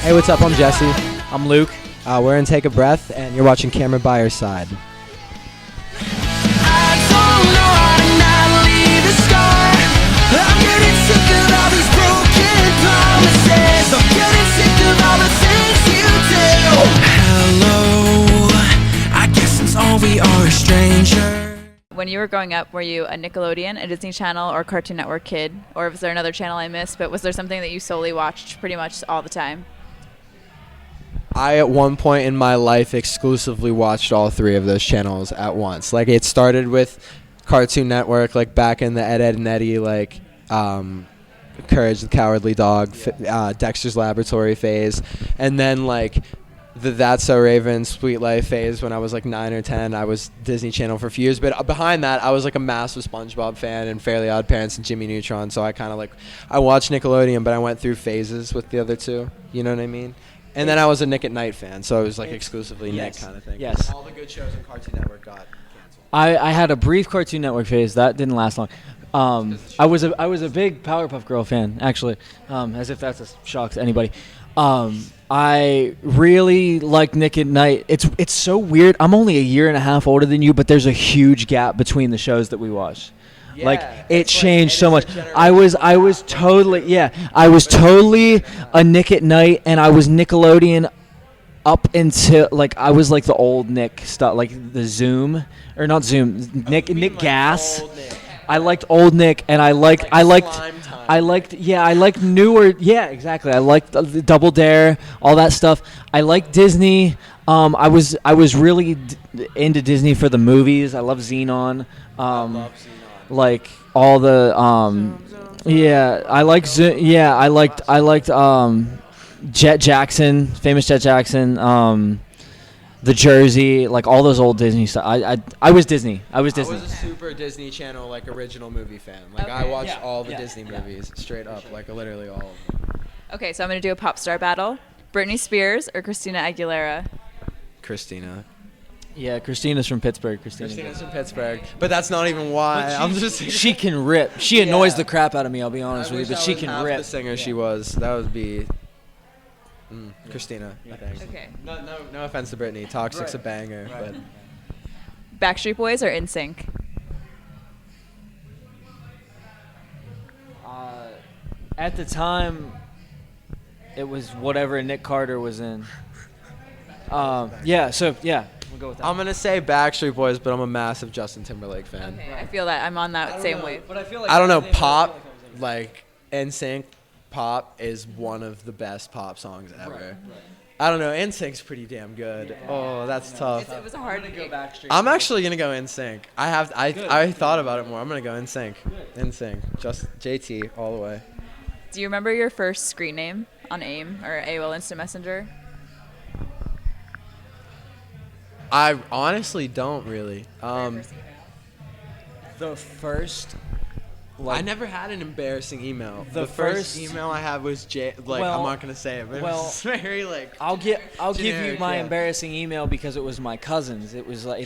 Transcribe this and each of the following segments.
Hey, what's up? I'm Jesse. I'm Luke. We're in Take a Breath, and you're watching Camera by Your Side. I don't know how to not leave a scar. I'm getting sick of all these broken promises. I'm getting sick of all the things you do. Hello, I guess since all we are is strangers. When you were growing up, were you a Nickelodeon, a Disney Channel, or Cartoon Network kid? Or was there another channel I missed? But was there something that you solely watched pretty much all the time? I, at one point in my life, exclusively watched all three of those channels at once. Like, it started with Cartoon Network, like, back in the Ed, Edd and Eddy, like, Courage the Cowardly Dog, Dexter's Laboratory phase. And then, like, the That's So Raven, Sweet Life phase when I was, like, 9 or 10. I was Disney Channel for a few years. But behind that, I was, like, a massive SpongeBob fan and Fairly Odd Parents and Jimmy Neutron. So I kind of, like, I watched Nickelodeon, but I went through phases with the other two. You know what I mean? And then I was a Nick at Night fan, so it was like exclusively Nick kind of thing. Yes. All the good shows on Cartoon Network got canceled. I had a brief Cartoon Network phase that didn't last long. I was a big Powerpuff Girl fan, actually, as if that's a shock to anybody. I really like Nick at Night. It's so weird. I'm only a year and a half older than you, but there's a huge gap between the shows that we watch. Yeah, like it it's changed like, so much. it is a I was totally a Nick at Night, and I was Nickelodeon up until like I was like the old Nick stuff, like the Zoom or not Zoom, Nick Gas. I liked old Nick, and I liked newer. Yeah, exactly. I liked the Double Dare, all that stuff. I liked Disney. I was really into Disney for the movies. I love Xenon. I love Xenon. Like all the I liked Jet Jackson, famous Jet Jackson, the Jersey, like all those old Disney stuff. I was Disney. I was Disney. I was a super Disney Channel like original movie fan. Like I watched all the Disney movies straight up, like literally all of them. Okay, so I'm going to do a pop star battle. Britney Spears or Christina Aguilera? Christina. Yeah, Christina's from Pittsburgh. Christina's from Pittsburgh, but that's not even why. I'm just. She can rip. She annoys the crap out of me. I'll be honest with you, but she can rip. The singer she was. That would be. Christina, I think. Okay. No offense to Britney. Toxic's a banger, but. Backstreet Boys or NSYNC? At the time, it was whatever Nick Carter was in. We'll go with that. I'm gonna say Backstreet Boys, but I'm a massive Justin Timberlake fan. Okay, I feel that. I'm on that same wave. But I feel like I don't know. Pop, like NSYNC, pop is one of the best pop songs ever. Right. I don't know. NSYNC's pretty damn good. Oh, that's tough. It was a hard to go back. I'm actually gonna go NSYNC. I thought about it more. I'm gonna go NSYNC. NSYNC. Just JT all the way. Do you remember your first screen name on AIM or AOL Instant Messenger? I honestly don't really. The first. I never had an embarrassing email. The first first email I had was I'm not gonna say it, but it was very like. I'll give you generic, my yeah. embarrassing email because it was my cousin's. It was like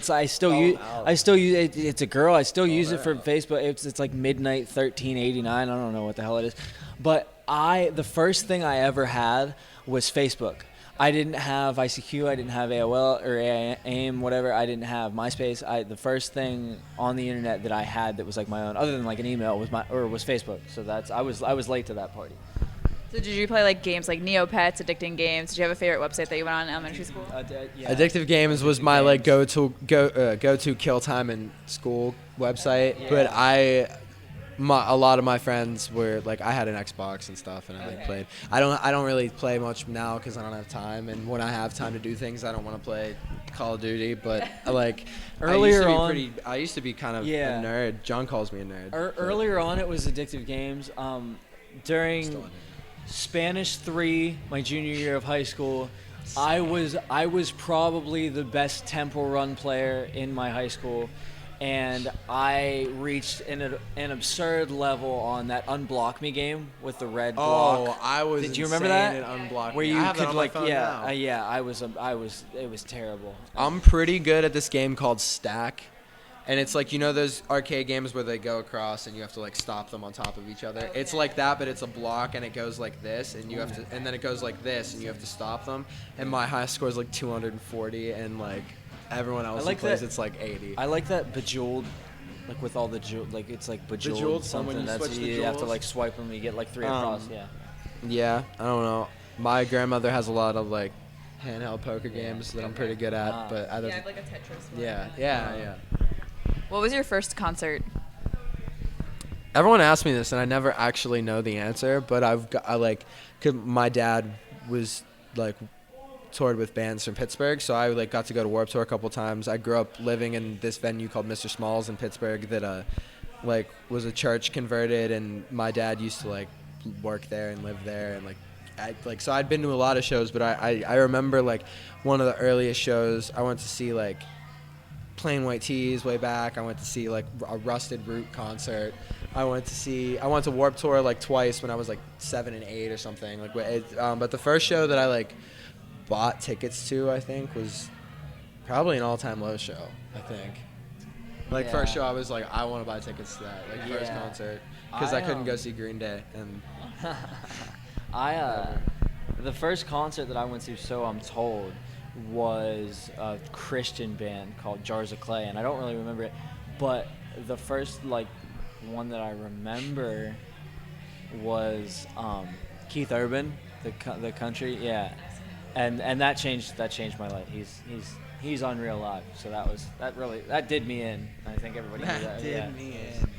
I still use it. It's a girl. I still use it for Facebook. It's like midnight 1389. I don't know what the hell it is, but the first thing I ever had was Facebook. I didn't have ICQ, I didn't have AOL or AIM, whatever. I didn't have MySpace. The first thing on the internet that I had that was like my own, other than like an email, was Facebook. So I was late to that party. So did you play like games like Neopets, Addicting Games? Did you have a favorite website that you went on in elementary school? Yeah. Addictive Games was my like go to kill time in school website, but a lot of my friends were like I had an Xbox and stuff, and I like played. I don't really play much now because I don't have time, and when I have time to do things, I don't want to play Call of Duty. But like earlier I used to be kind of a nerd. John calls me a nerd. Earlier on, it was Addictive Games. During Spanish 3, my junior year of high school, I was probably the best temple run player in my high school. And I reached an absurd level on that Unblock Me game with the red block. Oh, I was. Did you remember that? Unblock Where Me. you I have could that on like, my phone now. It was terrible. I'm pretty good at this game called Stack, And it's like, you know those arcade games where they go across and you have to like stop them on top of each other. It's like that, but it's a block and it goes like this, and you have to, and then it goes like this, and you have to stop them. And my highest score is like 240, and like everyone else like who plays that. it's like 80. I like that Bejeweled, like with all the like it's like Bejeweled, Bejeweled, something. when you That's switch the you have to jewels. like swipe them, you get like 3 across. Yeah. Yeah, I don't know. My grandmother has a lot of like handheld poker games that I'm pretty good at, but I don't. Yeah, I have like a Tetris one. Yeah. What was your first concert? Everyone asks me this, and I never actually know the answer. But cause my dad was like toured with bands from Pittsburgh, so I like got to go to Warped Tour a couple times. I grew up living in this venue called Mr. Smalls in Pittsburgh that like was a church converted, and my dad used to like work there and live there, and so I'd been to a lot of shows, but I remember like one of the earliest shows I went to see like Plain White Tees way back. I went to see like a Rusted Root concert. I went to Warped Tour like twice when I was like 7 and 8 or something. But the first show that I like bought tickets to, I think, was probably an All Time Low show. I think. Like first show, I was like, I want to buy tickets to that. Like first concert, because I couldn't go see Green Day, and the first concert that I went to, so I'm told, was a Christian band called Jars of Clay, and I don't really remember it, but the first like one that I remember was Keith Urban, the country, and that changed my life. He's unreal live, so that did me in. I think everybody knew that. did me in.